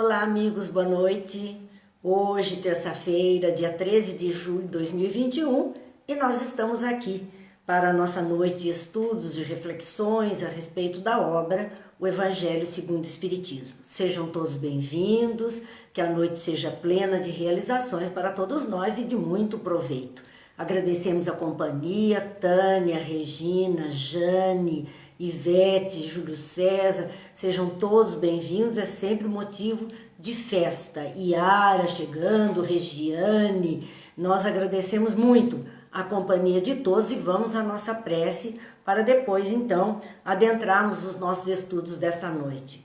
Olá, amigos, boa noite. Hoje, terça-feira, dia 13 de julho de 2021, e nós estamos aqui para a nossa noite de estudos e reflexões a respeito da obra O Evangelho segundo o Espiritismo. Sejam todos bem-vindos, que a noite seja plena de realizações para todos nós e de muito proveito. Agradecemos a companhia, Tânia, Regina, Jane, Ivete, Júlio César, sejam todos bem-vindos, é sempre motivo de festa. Iara chegando, Regiane, nós agradecemos muito a companhia de todos e vamos à nossa prece para depois, então, adentrarmos os nossos estudos desta noite.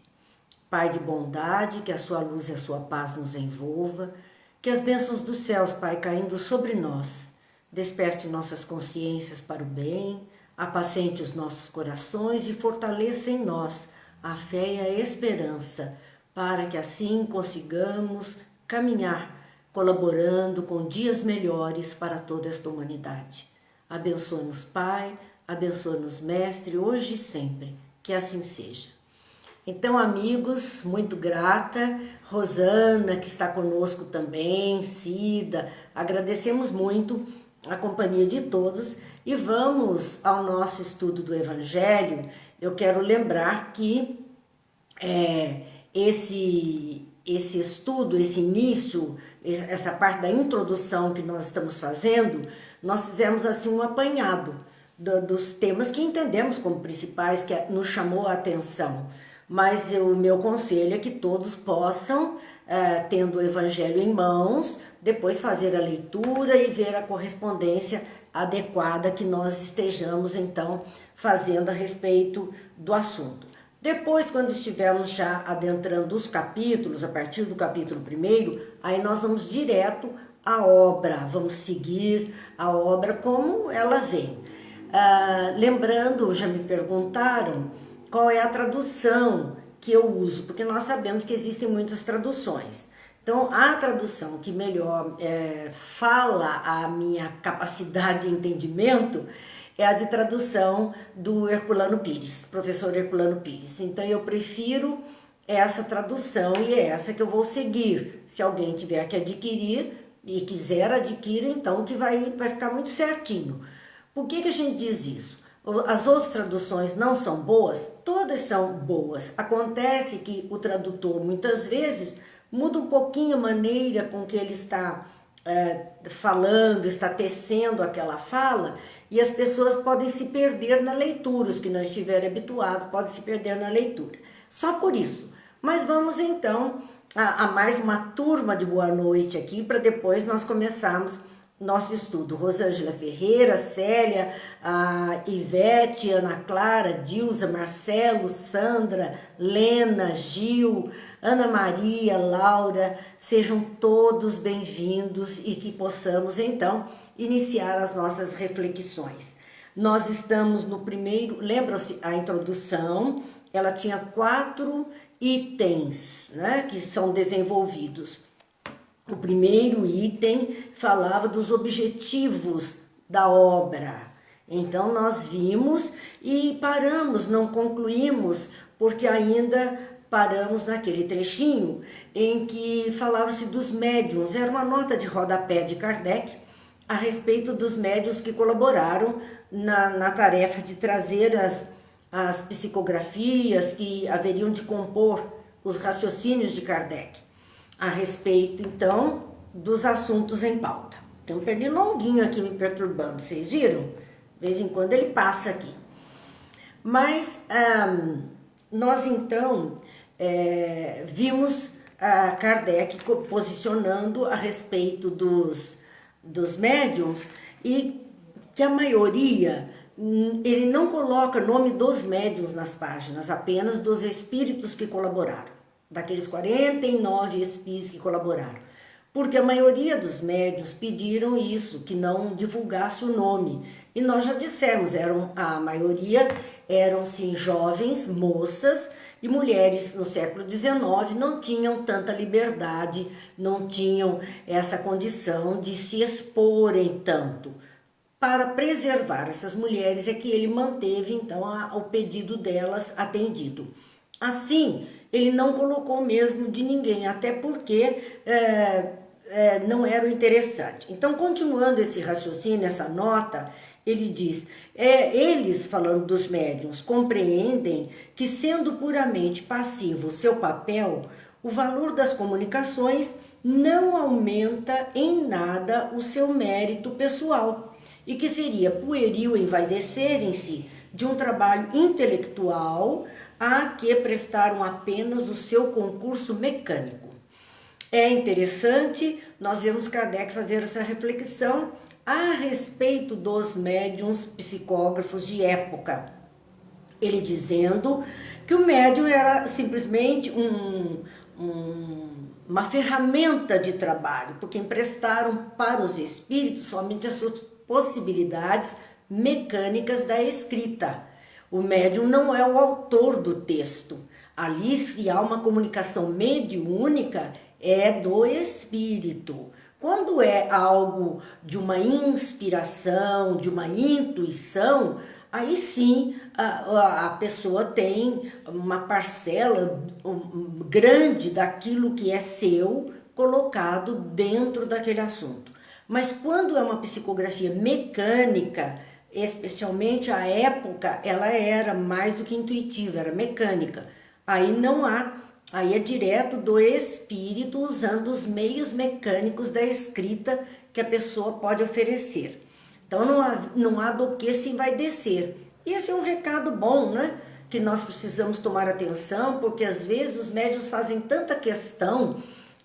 Pai de bondade, que a sua luz e a sua paz nos envolva, que as bênçãos dos céus, Pai, caindo sobre nós, desperte nossas consciências para o bem, apacente os nossos corações e fortaleça em nós a fé e a esperança, para que assim consigamos caminhar, colaborando com dias melhores para toda esta humanidade. Abençoa-nos, Pai, abençoa-nos, Mestre, hoje e sempre, que assim seja. Então, amigos, muito grata, Rosana, que está conosco também, Cida, agradecemos muito a companhia de todos e vamos ao nosso estudo do Evangelho. Eu quero lembrar que esse estudo, esse início, essa parte da introdução que nós estamos fazendo, nós fizemos assim um apanhado dos temas que entendemos como principais, que nos chamou a atenção. Mas o meu conselho é que todos possam, tendo o Evangelho em mãos, depois fazer a leitura e ver a correspondência adequada que nós estejamos, então, fazendo a respeito do assunto. Depois, quando estivermos já adentrando os capítulos, a partir do capítulo 1º, aí nós vamos direto à obra, vamos seguir a obra como ela vem. Lembrando, já me perguntaram qual é a tradução que eu uso, porque nós sabemos que existem muitas traduções. Então, a tradução que melhor fala a minha capacidade de entendimento é a de tradução do Herculano Pires, professor Herculano Pires. Então, eu prefiro essa tradução e é essa que eu vou seguir. Se alguém tiver que adquirir e quiser adquirir, então que vai ficar muito certinho. Por que a gente diz isso? As outras traduções não são boas? Todas são boas. Acontece que o tradutor, muitas vezes, muda um pouquinho a maneira com que ele está falando, está tecendo aquela fala, e as pessoas podem se perder na leitura, os que não estiverem habituados podem se perder na leitura. Só por isso. Mas vamos então a mais uma turma de boa noite aqui, para depois nós começarmos nosso estudo. Rosângela Ferreira, Célia, a Ivete, Ana Clara, Dilza, Marcelo, Sandra, Lena, Gil, Ana Maria, Laura, sejam todos bem-vindos e que possamos então iniciar as nossas reflexões. Nós estamos no primeiro, lembram-se a introdução, ela tinha 4 itens, né, que são desenvolvidos. O primeiro item falava dos objetivos da obra. Então nós vimos e paramos, não concluímos, porque ainda paramos naquele trechinho em que falava-se dos médiuns. Era uma nota de rodapé de Kardec a respeito dos médiuns que colaboraram na tarefa de trazer as psicografias que haveriam de compor os raciocínios de Kardec a respeito, então, dos assuntos em pauta. Tem um pernilonguinho aqui me perturbando, vocês viram? De vez em quando ele passa aqui. Mas nós, então, vimos Kardec posicionando a respeito dos médiuns e que a maioria, ele não coloca nome dos médiuns nas páginas, apenas dos espíritos que colaboraram. Daqueles 49 espíritos que colaboraram, porque a maioria dos médiuns pediram isso, que não divulgasse o nome, e nós já dissemos, a maioria eram sim jovens, moças e mulheres no século XIX não tinham tanta liberdade, não tinham essa condição de se exporem tanto. Para preservar essas mulheres é que ele manteve então o pedido delas atendido. Assim, ele não colocou mesmo de ninguém, até porque não era o interessante. Então, continuando esse raciocínio, essa nota, ele diz: eles, falando dos médiuns, compreendem que, sendo puramente passivo o seu papel, o valor das comunicações não aumenta em nada o seu mérito pessoal e que seria pueril envaidecerem-se de um trabalho intelectual a que prestaram apenas o seu concurso mecânico. É interessante, nós vemos Kardec fazer essa reflexão a respeito dos médiuns psicógrafos de época. Ele dizendo que o médium era simplesmente uma ferramenta de trabalho, porque emprestaram para os espíritos somente as suas possibilidades mecânicas da escrita. O médium não é o autor do texto. Ali, se há uma comunicação mediúnica, é do espírito. Quando é algo de uma inspiração, de uma intuição, aí sim a pessoa tem uma parcela grande daquilo que é seu colocado dentro daquele assunto. Mas quando é uma psicografia mecânica, especialmente a época, ela era mais do que intuitiva, era mecânica. Aí não há, aí é direto do espírito usando os meios mecânicos da escrita que a pessoa pode oferecer. Então não há do que se envaidecer. E esse é um recado bom, né? Que nós precisamos tomar atenção, porque às vezes os médiuns fazem tanta questão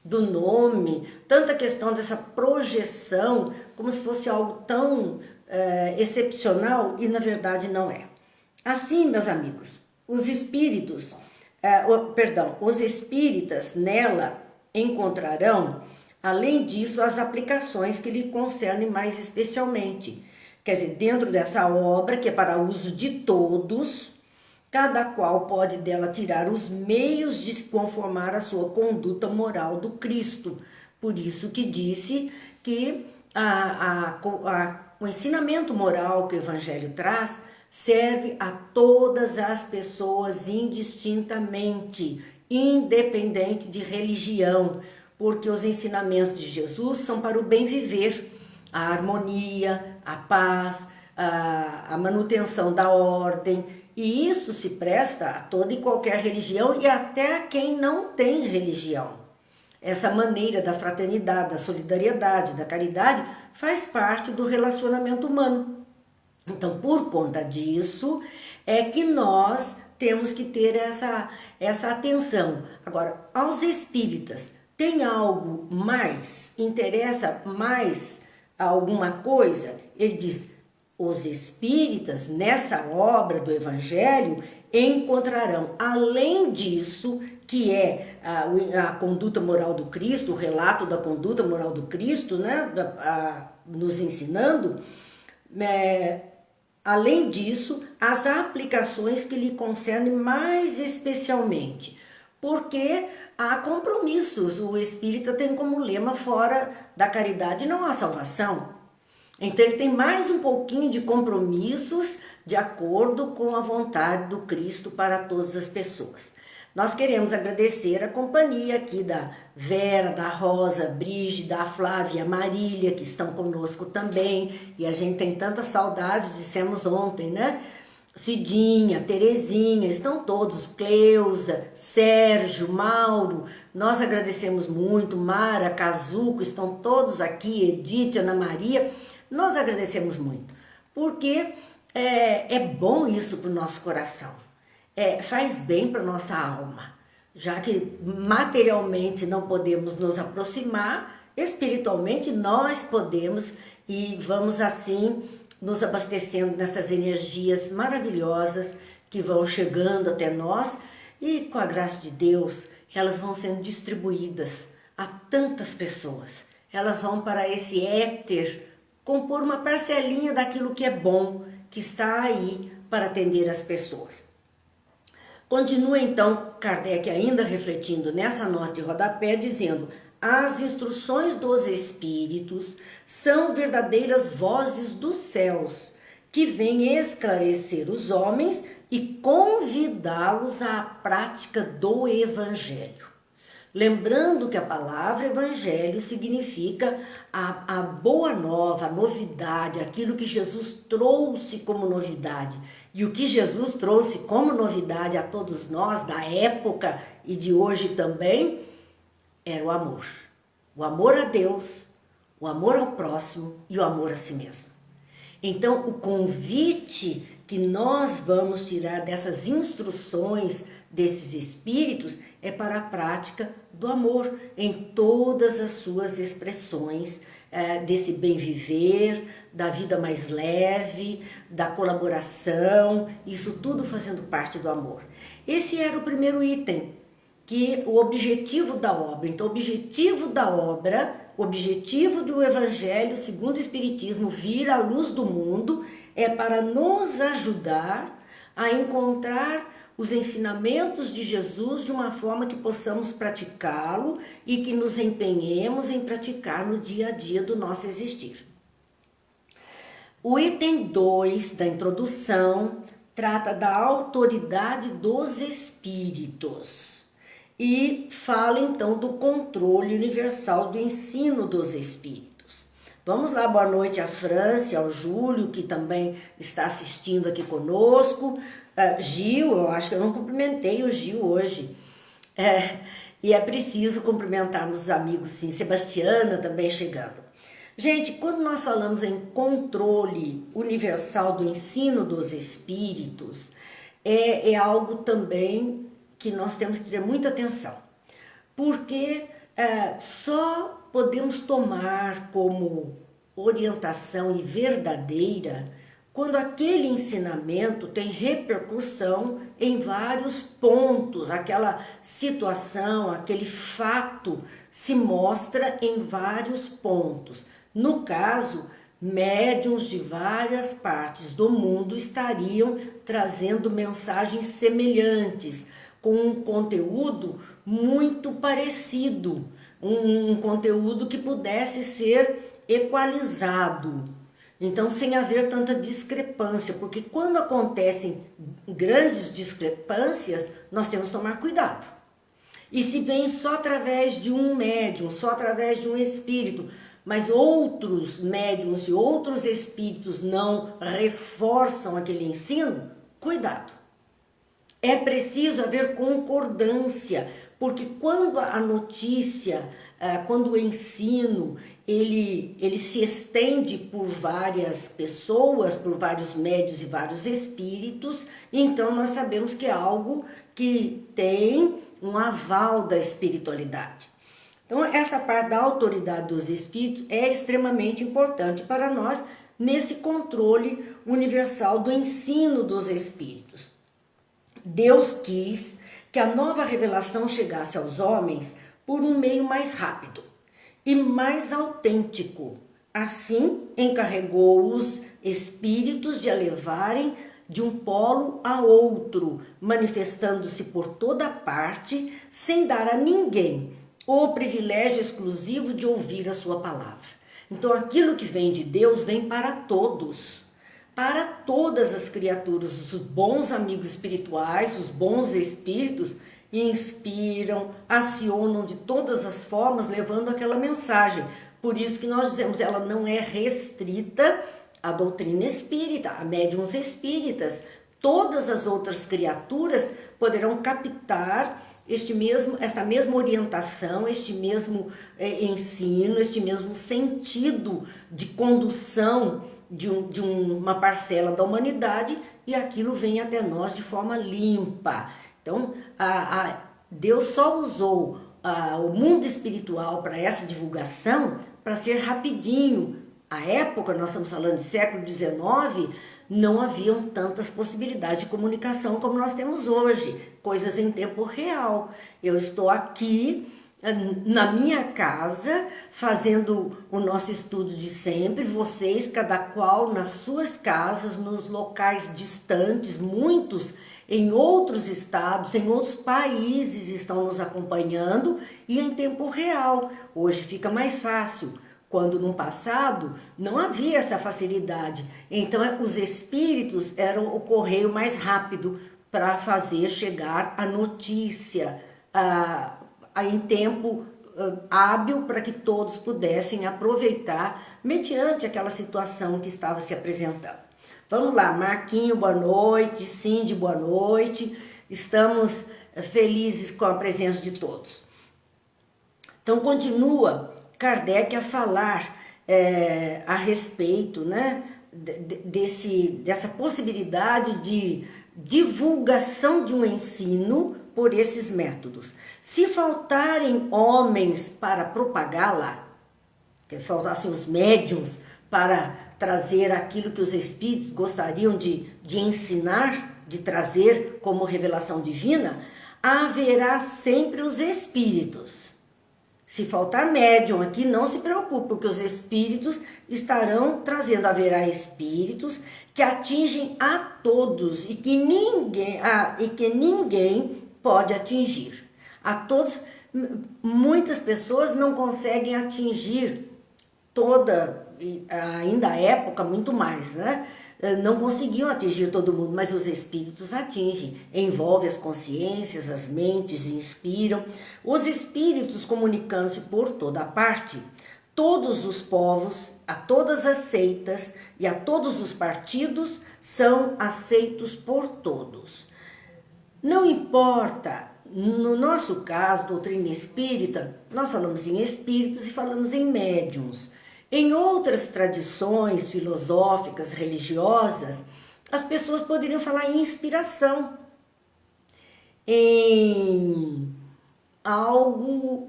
do nome, tanta questão dessa projeção, como se fosse algo tão excepcional, e na verdade não é. Assim, meus amigos, os espíritos, os espíritas nela encontrarão, além disso, as aplicações que lhe concernem mais especialmente. Quer dizer, dentro dessa obra, que é para uso de todos, cada qual pode dela tirar os meios de se conformar à sua conduta moral do Cristo. Por isso que disse que o ensinamento moral que o Evangelho traz serve a todas as pessoas indistintamente, independente de religião, porque os ensinamentos de Jesus são para o bem viver, a harmonia, a paz, a manutenção da ordem, e isso se presta a toda e qualquer religião e até a quem não tem religião. Essa maneira da fraternidade, da solidariedade, da caridade faz parte do relacionamento humano. Então, por conta disso, é que nós temos que ter essa atenção. Agora, aos espíritas, tem algo mais? Interessa mais alguma coisa? Ele diz: os espíritas, nessa obra do Evangelho, encontrarão, além disso, que é a conduta moral do Cristo, o relato da conduta moral do Cristo, né, nos ensinando, além disso, as aplicações que lhe concernem mais especialmente, porque há compromissos. O espírita tem como lema: fora da caridade não há salvação. Então ele tem mais um pouquinho de compromissos de acordo com a vontade do Cristo para todas as pessoas. Nós queremos agradecer a companhia aqui da Vera, da Rosa, Brígida, da Flávia, Marília, que estão conosco também. E a gente tem tanta saudade, dissemos ontem, né? Cidinha, Terezinha, estão todos, Cleusa, Sérgio, Mauro, nós agradecemos muito, Mara, Cazuco, estão todos aqui, Edith, Ana Maria, nós agradecemos muito, porque é bom isso para o nosso coração, faz bem para a nossa alma, já que materialmente não podemos nos aproximar, espiritualmente nós podemos e vamos assim nos abastecendo dessas energias maravilhosas que vão chegando até nós e, com a graça de Deus, elas vão sendo distribuídas a tantas pessoas. Elas vão para esse éter compor uma parcelinha daquilo que é bom, que está aí para atender as pessoas. Continua então Kardec ainda refletindo nessa nota de rodapé, dizendo: as instruções dos espíritos são verdadeiras vozes dos céus, que vêm esclarecer os homens e convidá-los à prática do Evangelho. Lembrando que a palavra evangelho significa a boa nova, a novidade, aquilo que Jesus trouxe como novidade. E o que Jesus trouxe como novidade a todos nós, da época e de hoje também, era o amor. O amor a Deus, o amor ao próximo e o amor a si mesmo. Então, o convite que nós vamos tirar dessas instruções desses espíritos é para a prática do amor em todas as suas expressões, desse bem viver, da vida mais leve, da colaboração, isso tudo fazendo parte do amor. Esse era o primeiro item, que o objetivo da obra. Então, o objetivo da obra, o objetivo do Evangelho, segundo o Espiritismo, vir à luz do mundo, é para nos ajudar a encontrar os ensinamentos de Jesus de uma forma que possamos praticá-lo e que nos empenhemos em praticar no dia a dia do nosso existir. O item 2 da introdução trata da autoridade dos espíritos e fala então do controle universal do ensino dos espíritos. Vamos lá, boa noite à França, ao Júlio, que também está assistindo aqui conosco. Gil, eu acho que eu não cumprimentei o Gil hoje. E é preciso cumprimentarmos os amigos, sim. Sebastiana também chegando. Gente, quando nós falamos em controle universal do ensino dos espíritos, é algo também que nós temos que ter muita atenção. Porque só podemos tomar como orientação e verdadeira quando aquele ensinamento tem repercussão em vários pontos, aquela situação, aquele fato se mostra em vários pontos. No caso, médiuns de várias partes do mundo estariam trazendo mensagens semelhantes, com um conteúdo muito parecido, um conteúdo que pudesse ser equalizado. Então, sem haver tanta discrepância, porque quando acontecem grandes discrepâncias, nós temos que tomar cuidado. E se vem só através de um médium, só através de um espírito, mas outros médiums e outros espíritos não reforçam aquele ensino, cuidado. É preciso haver concordância, porque quando a notícia, quando o ensino, ele se estende por várias pessoas, por vários médiuns e vários espíritos, então nós sabemos que é algo que tem um aval da espiritualidade. Então, essa parte da autoridade dos espíritos é extremamente importante para nós nesse controle universal do ensino dos espíritos. Deus quis que a nova revelação chegasse aos homens por um meio mais rápido e mais autêntico. Assim, encarregou os espíritos de a levarem de um polo a outro, manifestando-se por toda parte, sem dar a ninguém o privilégio exclusivo de ouvir a sua palavra. Então, aquilo que vem de Deus vem para todos, para todas as criaturas. Os bons amigos espirituais, os bons espíritos, inspiram, acionam de todas as formas, levando aquela mensagem. Por isso que nós dizemos, ela não é restrita à doutrina espírita, a médiuns espíritas. Todas as outras criaturas poderão captar esta mesma orientação, este mesmo ensino, este mesmo sentido de condução de uma parcela da humanidade, e aquilo vem até nós de forma limpa. Então, Deus só usou o mundo espiritual para essa divulgação para ser rapidinho. À época, nós estamos falando de século XIX, não haviam tantas possibilidades de comunicação como nós temos hoje, coisas em tempo real. Eu estou aqui na minha casa fazendo o nosso estudo de sempre, vocês, cada qual nas suas casas, nos locais distantes, muitos em outros estados, em outros países estão nos acompanhando e em tempo real. Hoje fica mais fácil quando no passado não havia essa facilidade. Então os espíritos eram o correio mais rápido para fazer chegar a notícia em tempo hábil para que todos pudessem aproveitar mediante aquela situação que estava se apresentando. Vamos lá, Marquinho, boa noite, Cindy, boa noite. Estamos felizes com a presença de todos. Então continua Kardec a falar a respeito, né, dessa possibilidade de divulgação de um ensino por esses métodos. Se faltarem homens para propagá-la, que faltassem os médiuns para trazer aquilo que os espíritos gostariam de ensinar, de trazer como revelação divina, haverá sempre os espíritos. Se faltar médium aqui, não se preocupe, porque os espíritos estarão trazendo, haverá espíritos que atingem a todos e que ninguém pode atingir. A todos, muitas pessoas não conseguem atingir toda, ainda a época, muito mais, né? Não conseguiam atingir todo mundo, mas os espíritos atingem, envolve as consciências, as mentes, inspiram. Os espíritos comunicando-se por toda parte, todos os povos, a todas as seitas e a todos os partidos são aceitos por todos. Não importa, no nosso caso, doutrina espírita, nós falamos em espíritos e falamos em médiuns. Em outras tradições filosóficas, religiosas, as pessoas poderiam falar em inspiração, em algo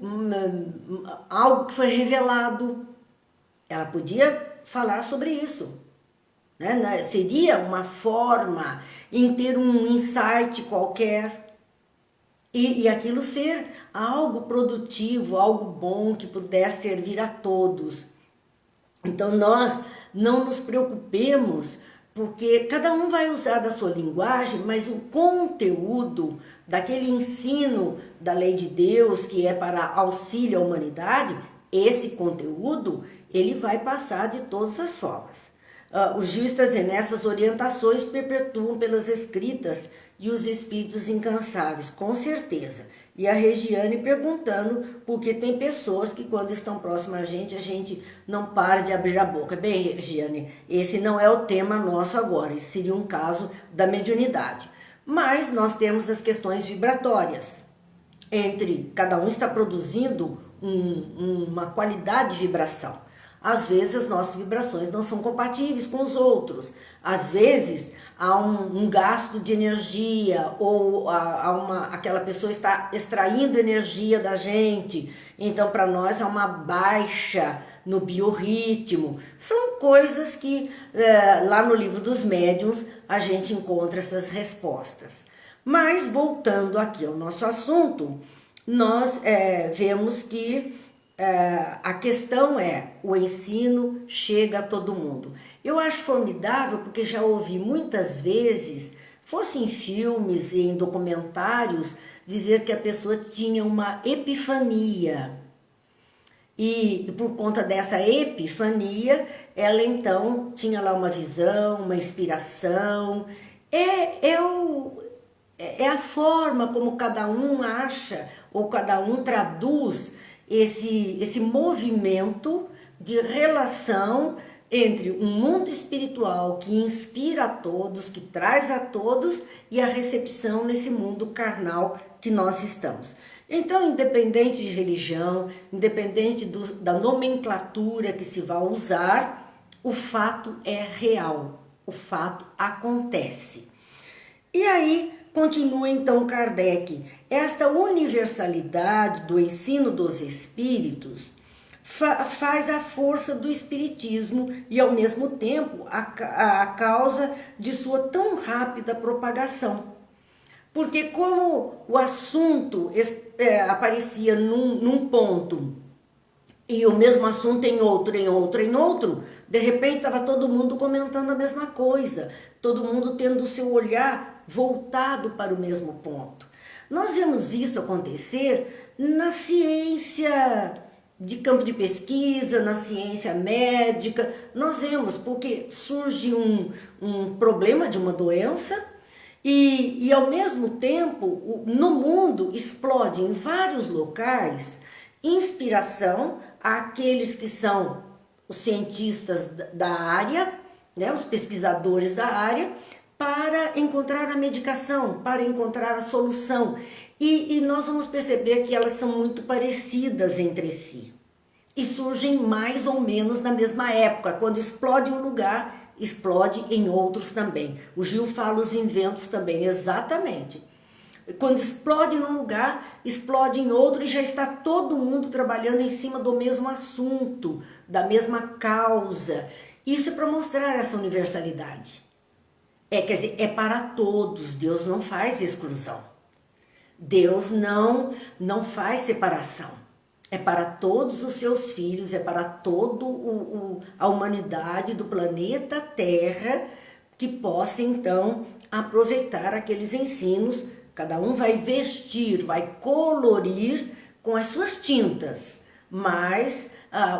que foi revelado. Ela podia falar sobre isso, né? Seria uma forma em ter um insight qualquer e aquilo ser algo produtivo, algo bom que pudesse servir a todos. Então nós não nos preocupemos, porque cada um vai usar da sua linguagem, mas o conteúdo daquele ensino da lei de Deus, que é para auxílio à humanidade, esse conteúdo ele vai passar de todas as formas. O Gil está dizendo, essas orientações perpetuam pelas escritas e os espíritos incansáveis, com certeza. E a Regiane perguntando, porque tem pessoas que quando estão próximas a gente não para de abrir a boca. Bem, Regiane, esse não é o tema nosso agora, esse seria um caso da mediunidade. Mas nós temos as questões vibratórias. Cada um está produzindo uma qualidade de vibração. Às vezes as nossas vibrações não são compatíveis com os outros. Às vezes há um gasto de energia ou aquela pessoa está extraindo energia da gente. Então para nós há uma baixa no biorritmo. São coisas que lá no livro dos médiuns a gente encontra essas respostas. Mas voltando aqui ao nosso assunto, nós vemos que a questão o ensino chega a todo mundo. Eu acho formidável porque já ouvi muitas vezes, fosse em filmes e em documentários, dizer que a pessoa tinha uma epifania. E por conta dessa epifania, ela então tinha lá uma visão, uma inspiração. É a forma como cada um acha ou cada um traduz esse movimento de relação entre um mundo espiritual que inspira a todos, que traz a todos, e a recepção nesse mundo carnal que nós estamos. Então, independente de religião, independente da nomenclatura que se vai usar, o fato é real, o fato acontece. E aí, continua então Kardec, esta universalidade do ensino dos espíritos faz a força do espiritismo e ao mesmo tempo a causa de sua tão rápida propagação. Porque como o assunto aparecia num ponto e o mesmo assunto em outro, de repente estava todo mundo comentando a mesma coisa, todo mundo tendo o seu olhar voltado para o mesmo ponto. Nós vemos isso acontecer na ciência de campo de pesquisa, na ciência médica, nós vemos, porque surge um problema de uma doença e ao mesmo tempo, no mundo explode em vários locais inspiração àqueles que são os cientistas da área, né, os pesquisadores da área, para encontrar a medicação, para encontrar a solução. E nós vamos perceber que elas são muito parecidas entre si. E surgem mais ou menos na mesma época. Quando explode um lugar, explode em outros também. O Gil fala os inventos também, exatamente. Quando explode num lugar, explode em outro e já está todo mundo trabalhando em cima do mesmo assunto, da mesma causa. Isso é para mostrar essa universalidade. Quer dizer, é para todos, Deus não faz exclusão. Deus não faz separação. É para todos os seus filhos, é para toda a humanidade do planeta Terra que possa então aproveitar aqueles ensinos. Cada um vai vestir, vai colorir com as suas tintas, mas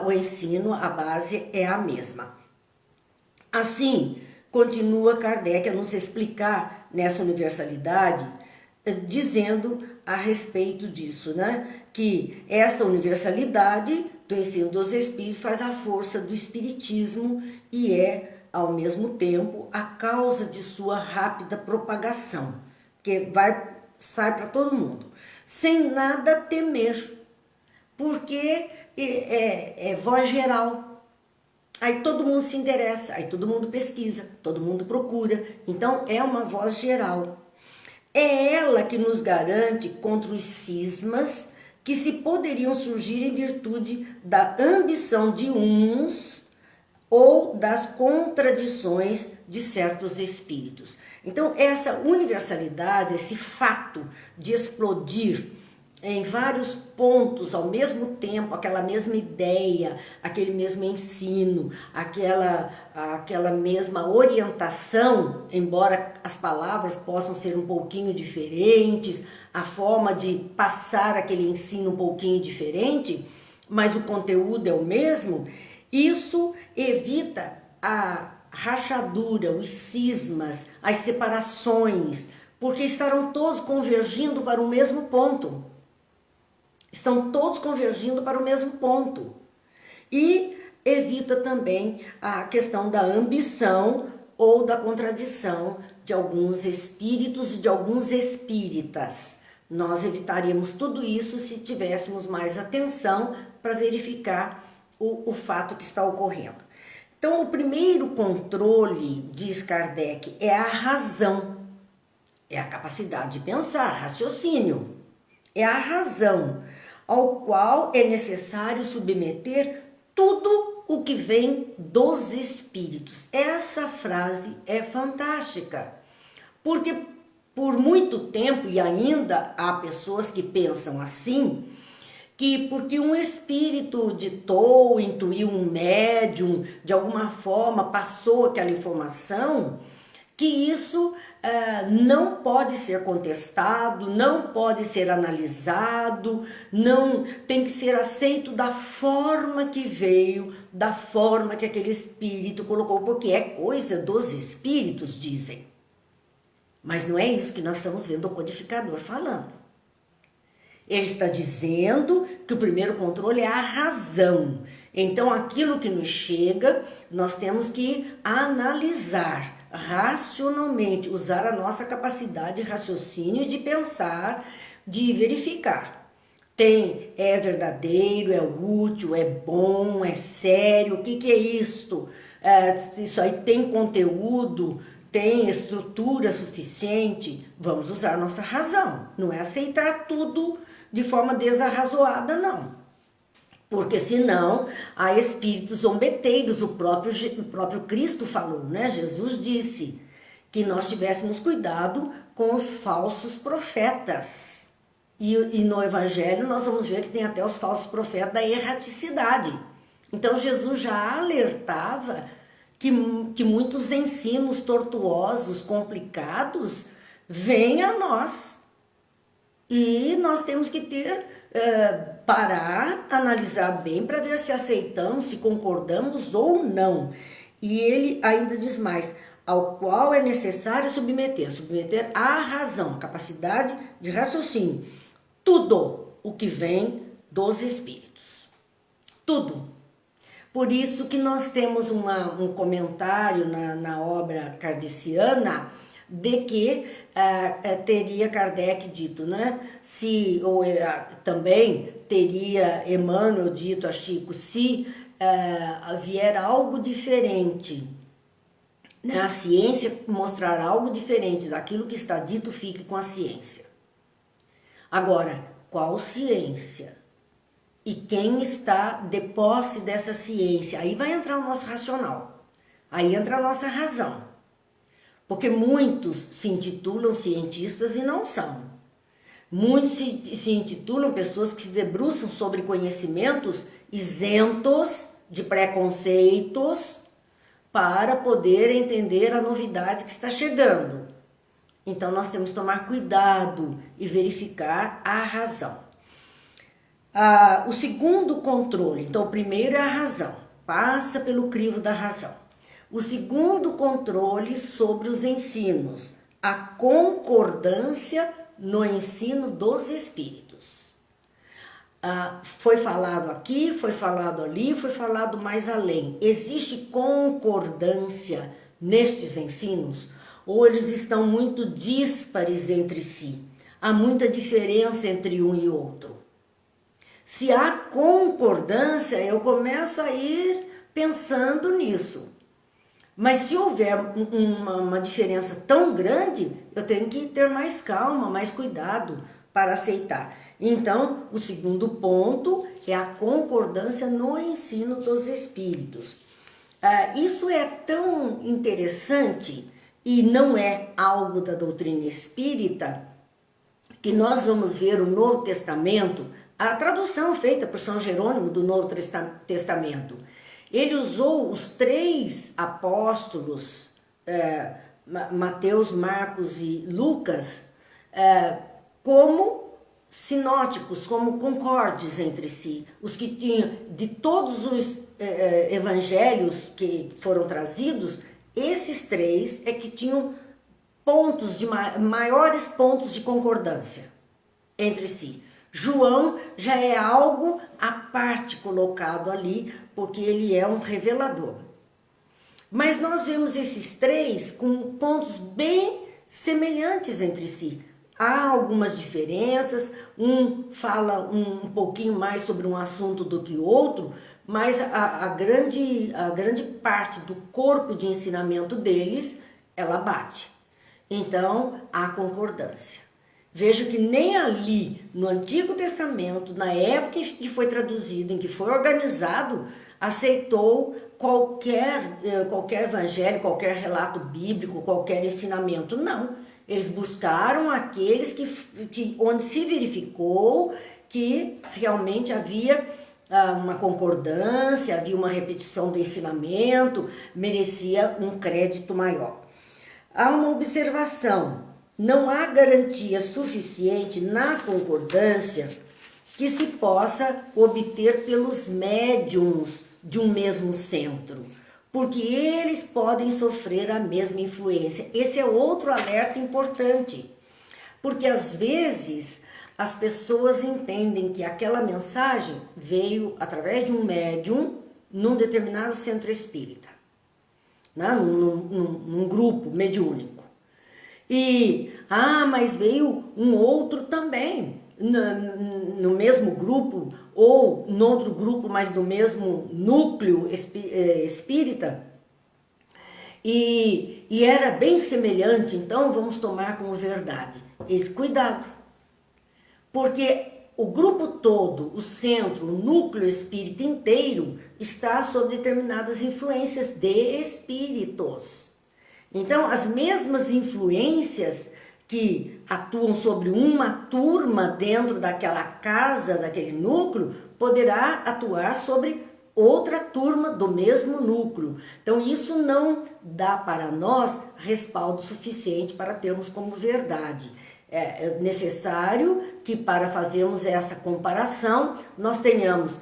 o ensino, a base é a mesma. Assim, continua Kardec a nos explicar nessa universalidade, dizendo a respeito disso, né? Que esta universalidade do ensino dos espíritos faz a força do espiritismo e é, ao mesmo tempo, a causa de sua rápida propagação, que sai para todo mundo, sem nada temer, porque é voz geral. Aí todo mundo se interessa, aí todo mundo pesquisa, todo mundo procura. Então é uma voz geral. É ela que nos garante contra os cismas que se poderiam surgir em virtude da ambição de uns ou das contradições de certos espíritos. Então essa universalidade, esse fato de explodir em vários pontos ao mesmo tempo, aquela mesma ideia, aquele mesmo ensino, aquela mesma orientação, embora as palavras possam ser um pouquinho diferentes, a forma de passar aquele ensino um pouquinho diferente, mas o conteúdo é o mesmo, isso evita a rachadura, os cismas, as separações, porque estarão todos convergindo para o mesmo ponto. Estão todos convergindo para o mesmo ponto. E evita também a questão da ambição ou da contradição de alguns espíritos e de alguns espíritas. Nós evitaríamos tudo isso se tivéssemos mais atenção para verificar o fato que está ocorrendo. Então, o primeiro controle, diz Kardec, é a razão. É a capacidade de pensar, raciocínio. É a razão ao qual é necessário submeter tudo o que vem dos espíritos. Essa frase é fantástica, porque por muito tempo, e ainda há pessoas que pensam assim, que porque um espírito ditou, intuiu, um médium, de alguma forma passou aquela informação, que isso não pode ser contestado, não pode ser analisado, não tem que ser aceito da forma que veio, da forma que aquele espírito colocou, porque é coisa dos espíritos, dizem. Mas não é isso que nós estamos vendo o codificador falando. Ele está dizendo que o primeiro controle é a razão. Então, aquilo que nos chega, nós temos que analisar racionalmente, usar a nossa capacidade de raciocínio, de pensar, de verificar. É verdadeiro, é útil, é bom, é sério, o que é isto? Isso aí tem conteúdo, tem estrutura suficiente? Vamos usar a nossa razão, não é aceitar tudo de forma desarrazoada, não. Porque senão há espíritos zombeteiros, o próprio Cristo falou, né? Jesus disse que nós tivéssemos cuidado com os falsos profetas. E no Evangelho nós vamos ver que tem até os falsos profetas da erraticidade. Então Jesus já alertava que muitos ensinos tortuosos, complicados, vêm a nós. E nós temos que ter parar, analisar bem para ver se aceitamos, se concordamos ou não. E ele ainda diz mais, ao qual é necessário submeter à razão, capacidade de raciocínio, tudo o que vem dos espíritos. Tudo. Por isso que nós temos um comentário na obra kardeciana de que teria Kardec dito, né? Também teria Emmanuel dito a Chico, se vier algo diferente, né? A ciência mostrar algo diferente daquilo que está dito, fique com a ciência. Agora, qual ciência? E quem está de posse dessa ciência? Aí vai entrar o nosso racional, aí entra a nossa razão. Porque muitos se intitulam cientistas e não são. Muitos se intitulam pessoas que se debruçam sobre conhecimentos isentos de preconceitos para poder entender a novidade que está chegando. Então nós temos que tomar cuidado e verificar a razão. O segundo controle, então o primeiro é a razão, passa pelo crivo da razão. O segundo controle sobre os ensinos, a concordância no ensino dos espíritos. Foi falado aqui, foi falado ali, foi falado mais além. Existe concordância nestes ensinos? Ou eles estão muito díspares entre si? Há muita diferença entre um e outro. Se há concordância, eu começo a ir pensando nisso. Mas se houver uma diferença tão grande, eu tenho que ter mais calma, mais cuidado para aceitar. Então, o segundo ponto é a concordância no ensino dos espíritos. Isso é tão interessante e não é algo da doutrina espírita, que nós vamos ver o Novo Testamento, a tradução feita por São Jerônimo do Novo Testamento. Ele usou os 3 apóstolos, Mateus, Marcos e Lucas, como sinóticos, como concordes entre si. Os que tinham, de todos os evangelhos que foram trazidos, esses 3 é que tinham maiores pontos de concordância entre si. João já é algo à parte colocado ali, porque ele é um revelador. Mas nós vemos esses 3 com pontos bem semelhantes entre si. Há algumas diferenças, um fala um pouquinho mais sobre um assunto do que o outro, mas a grande parte do corpo de ensinamento deles, ela bate. Então, há concordância. Veja que nem ali no Antigo Testamento, na época que foi traduzido, em que foi organizado, aceitou qualquer evangelho, qualquer relato bíblico, qualquer ensinamento. Não. Eles buscaram aqueles onde se verificou que realmente havia uma concordância, havia uma repetição do ensinamento, merecia um crédito maior. Há uma observação. Não há garantia suficiente na concordância que se possa obter pelos médiuns de um mesmo centro, porque eles podem sofrer a mesma influência. Esse é outro alerta importante, porque às vezes as pessoas entendem que aquela mensagem veio através de um médium num determinado centro espírita, né? num grupo mediúnico. Mas veio um outro também, no mesmo grupo, ou no outro grupo, mas no mesmo núcleo espírita, e era bem semelhante, então vamos tomar como verdade. Cuidado, porque o grupo todo, o centro, o núcleo espírita inteiro, está sob determinadas influências de espíritos. Então, as mesmas influências que atuam sobre uma turma dentro daquela casa, daquele núcleo, poderá atuar sobre outra turma do mesmo núcleo. Então, isso não dá para nós respaldo suficiente para termos como verdade. É necessário que para fazermos essa comparação, nós tenhamos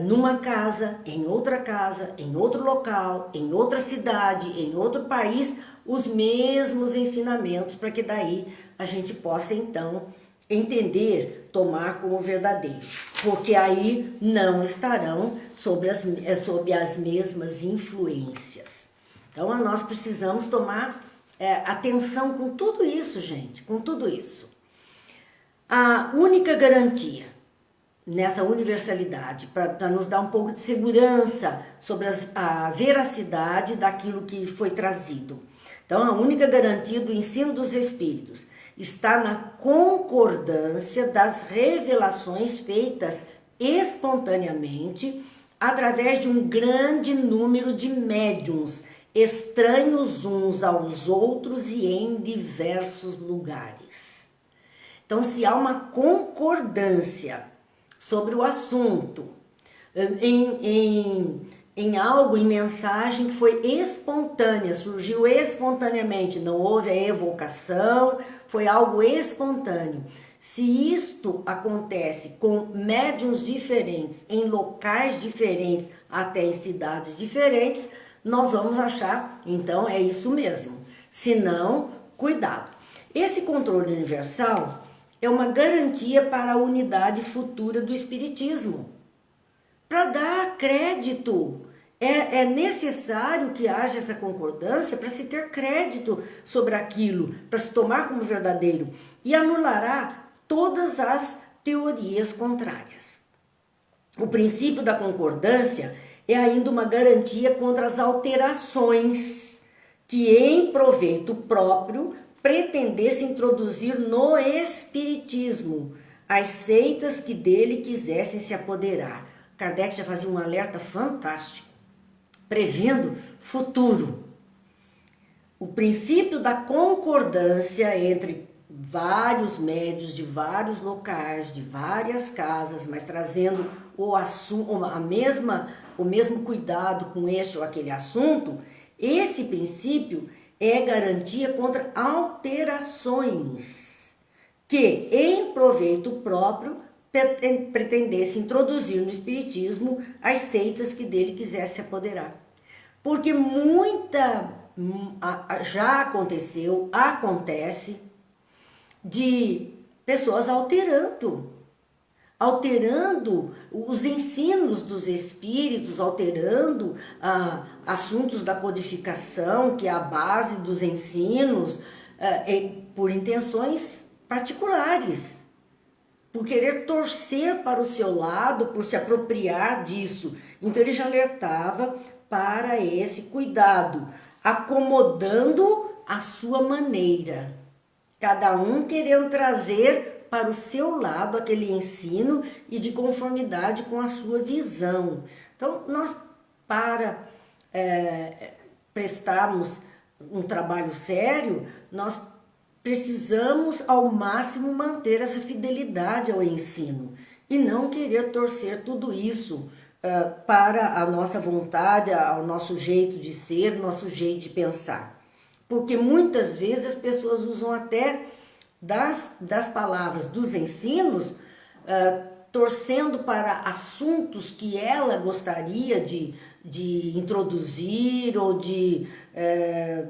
numa casa, em outro local, em outra cidade, em outro país, os mesmos ensinamentos, para que daí a gente possa então entender, tomar como verdadeiro, porque aí não estarão sob as mesmas influências. Então nós precisamos tomar atenção com tudo isso, gente, com tudo isso. A única garantia nessa universalidade, para nos dar um pouco de segurança sobre a veracidade daquilo que foi trazido. Então, a única garantia do ensino dos Espíritos está na concordância das revelações feitas espontaneamente através de um grande número de médiuns, estranhos uns aos outros e em diversos lugares. Então, se há uma concordância sobre o assunto, em algo, em mensagem que foi espontânea, surgiu espontaneamente, não houve a evocação, foi algo espontâneo. Se isto acontece com médiuns diferentes, em locais diferentes, até em cidades diferentes, nós vamos achar, então é isso mesmo. Se não, cuidado. Esse controle universal é uma garantia para a unidade futura do Espiritismo. Para dar crédito, é necessário que haja essa concordância para se ter crédito sobre aquilo, para se tomar como verdadeiro, e anulará todas as teorias contrárias. O princípio da concordância é ainda uma garantia contra as alterações que, em proveito próprio, pretendesse introduzir no Espiritismo as seitas que dele quisessem se apoderar. Kardec já fazia um alerta fantástico, prevendo futuro. O princípio da concordância entre vários médios de vários locais, de várias casas, mas trazendo o mesmo cuidado com este ou aquele assunto, esse princípio é garantia contra alterações que, em proveito próprio, pretendesse introduzir no Espiritismo as seitas que dele quisesse se apoderar. Porque já acontece de pessoas alterando os ensinos dos espíritos, alterando assuntos da codificação, que é a base dos ensinos, por intenções particulares, por querer torcer para o seu lado, por se apropriar disso. Então ele já alertava para esse cuidado, acomodando a sua maneira, cada um querendo trazer para o seu lado aquele ensino e de conformidade com a sua visão. Então, nós, para prestarmos um trabalho sério, nós precisamos ao máximo manter essa fidelidade ao ensino e não querer torcer tudo isso para a nossa vontade, ao nosso jeito de ser, nosso jeito de pensar. Porque muitas vezes as pessoas usam até das palavras dos ensinos, torcendo para assuntos que ela gostaria de introduzir ou de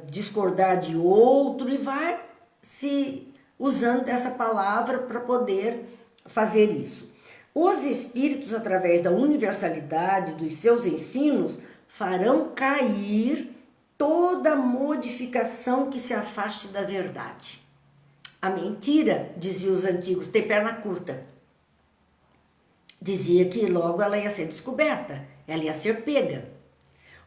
discordar de outro, e vai se usando dessa palavra para poder fazer isso. Os espíritos, através da universalidade dos seus ensinos, farão cair toda modificação que se afaste da verdade. A mentira, diziam os antigos, tem perna curta. Dizia que logo ela ia ser descoberta, ela ia ser pega.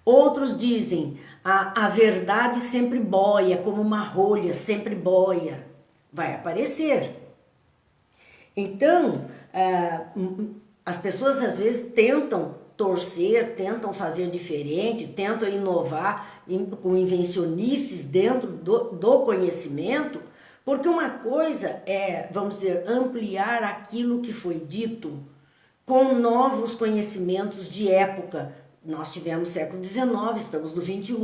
Outros dizem, a verdade sempre boia, como uma rolha, sempre boia. Vai aparecer. Então, as pessoas às vezes tentam torcer, tentam fazer diferente, tentam inovar com invencionices dentro do conhecimento, porque uma coisa é, vamos dizer, ampliar aquilo que foi dito com novos conhecimentos de época, Nós tivemos século XIX, estamos no XXI,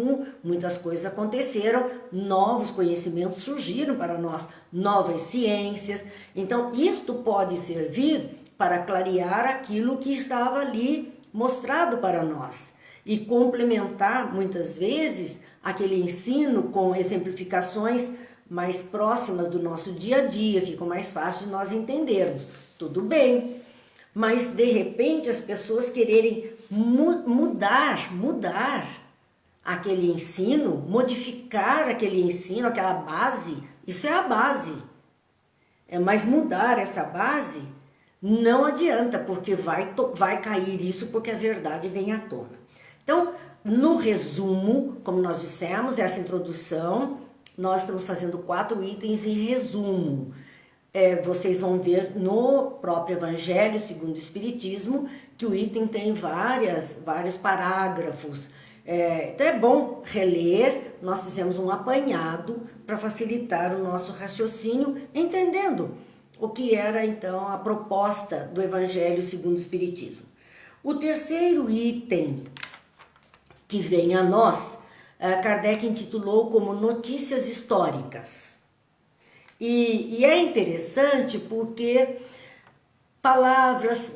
muitas coisas aconteceram, novos conhecimentos surgiram para nós, novas ciências. Então, isto pode servir para clarear aquilo que estava ali mostrado para nós e complementar, muitas vezes, aquele ensino com exemplificações mais próximas do nosso dia a dia, fica mais fácil de nós entendermos. Tudo bem, mas de repente as pessoas quererem mudar aquele ensino, modificar aquele ensino, aquela base, isso é a base. Mas mudar essa base não adianta, porque vai cair isso, porque a verdade vem à tona. Então, no resumo, como nós dissemos, essa introdução, nós estamos fazendo 4 itens em resumo. Vocês vão ver no próprio Evangelho segundo o Espiritismo que o item tem vários parágrafos. Então é bom reler, nós fizemos um apanhado para facilitar o nosso raciocínio, entendendo o que era então a proposta do Evangelho segundo o Espiritismo. O terceiro item que vem a nós, Kardec intitulou como Notícias Históricas. E é interessante porque palavras,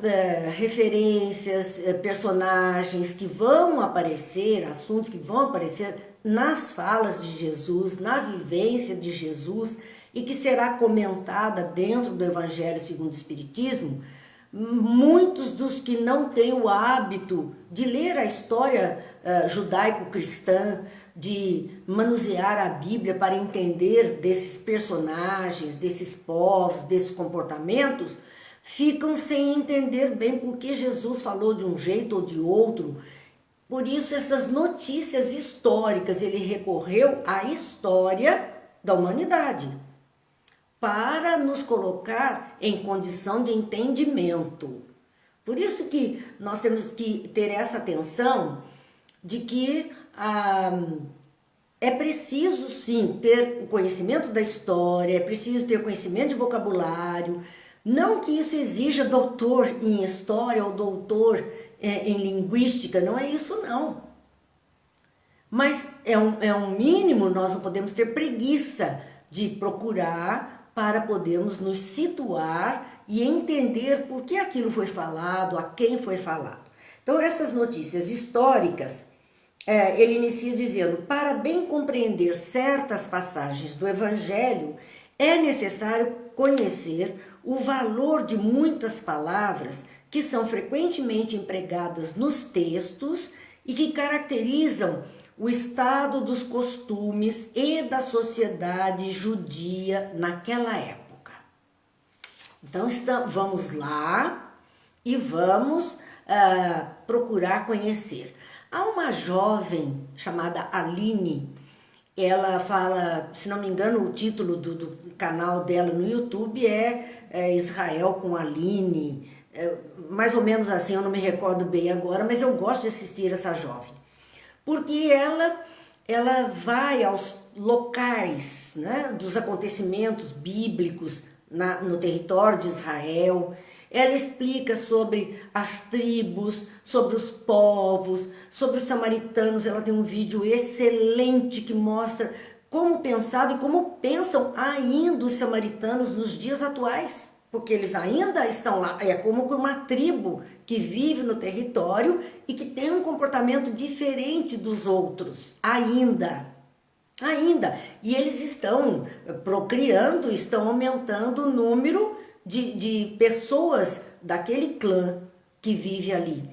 referências, personagens que vão aparecer, assuntos que vão aparecer nas falas de Jesus, na vivência de Jesus e que será comentada dentro do Evangelho segundo o Espiritismo, muitos dos que não têm o hábito de ler a história judaico-cristã, de manusear a Bíblia para entender desses personagens, desses povos, desses comportamentos, ficam sem entender bem por que Jesus falou de um jeito ou de outro. Por isso essas notícias históricas, ele recorreu à história da humanidade para nos colocar em condição de entendimento. Por isso que nós temos que ter essa atenção de que é preciso sim ter o conhecimento da história, é preciso ter conhecimento de vocabulário, não que isso exija doutor em história ou doutor em linguística, não é isso não. Mas é um mínimo, nós não podemos ter preguiça de procurar para podermos nos situar e entender por que aquilo foi falado, a quem foi falado. Então essas notícias históricas, ele inicia dizendo: para bem compreender certas passagens do Evangelho, é necessário conhecer o valor de muitas palavras que são frequentemente empregadas nos textos e que caracterizam o estado dos costumes e da sociedade judia naquela época. Então vamos lá e vamos procurar conhecer. Há uma jovem chamada Aline, ela fala, se não me engano, o título do canal dela no YouTube é Israel com Aline, mais ou menos assim, eu não me recordo bem agora, mas eu gosto de assistir essa jovem, porque ela vai aos locais, né, dos acontecimentos bíblicos no território de Israel. Ela explica sobre as tribos, sobre os povos, sobre os samaritanos. Ela tem um vídeo excelente que mostra como pensava e como pensam ainda os samaritanos nos dias atuais. Porque eles ainda estão lá, é como uma tribo que vive no território e que tem um comportamento diferente dos outros, ainda. E eles estão procriando, estão aumentando o número de pessoas daquele clã que vive ali.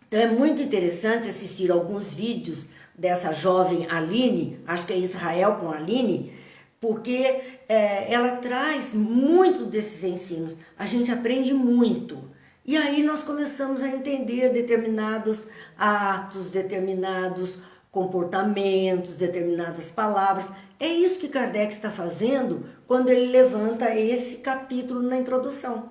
Então é muito interessante assistir alguns vídeos dessa jovem Aline, acho que é Israel com Aline, porque ela traz muito desses ensinos, a gente aprende muito. E aí nós começamos a entender determinados atos, determinados comportamentos, determinadas palavras. É isso que Kardec está fazendo quando ele levanta esse capítulo na introdução.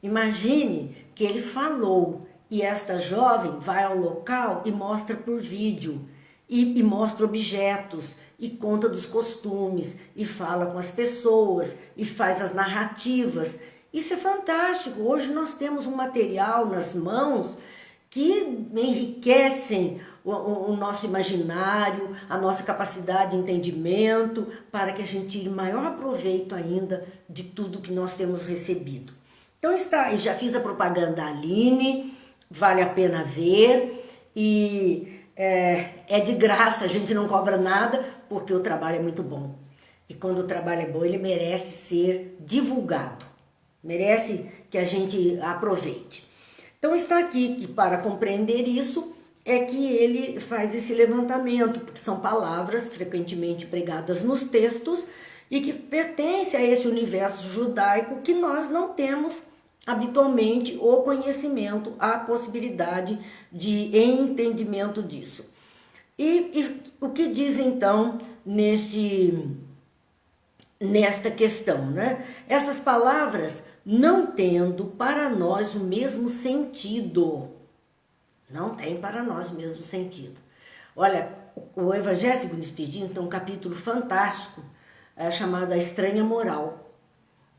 Imagine que ele falou e esta jovem vai ao local e mostra por vídeo, e mostra objetos, e conta dos costumes, e fala com as pessoas, e faz as narrativas. Isso é fantástico. Hoje nós temos um material nas mãos que enriquecem o nosso imaginário, a nossa capacidade de entendimento, para que a gente tire maior proveito ainda de tudo que nós temos recebido. Então está aí, já fiz a propaganda da Aline, vale a pena ver, e é de graça, a gente não cobra nada, porque o trabalho é muito bom. E quando o trabalho é bom, ele merece ser divulgado, merece que a gente aproveite. Então está aqui, e para compreender isso, é que ele faz esse levantamento, porque são palavras frequentemente empregadas nos textos e que pertencem a esse universo judaico que nós não temos habitualmente o conhecimento, a possibilidade de entendimento disso. E o que diz então nesta questão, né? Essas palavras não tendo para nós o mesmo sentido. Não tem para nós o mesmo sentido. Olha, o Evangelho segundo o Espiritismo tem um capítulo fantástico chamado A Estranha Moral,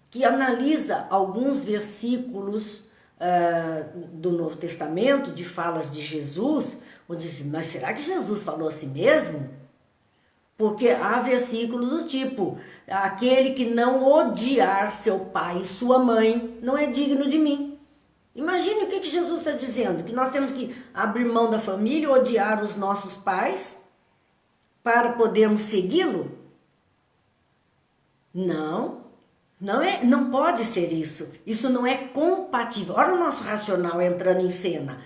que analisa alguns versículos do Novo Testamento, de falas de Jesus, onde diz, mas será que Jesus falou assim mesmo? Porque há versículos do tipo, aquele que não odiar seu pai e sua mãe não é digno de mim. Imagine o que Jesus está dizendo, que nós temos que abrir mão da família, odiar os nossos pais para podermos segui-lo? Não pode ser isso. Isso não é compatível. Olha o nosso racional entrando em cena.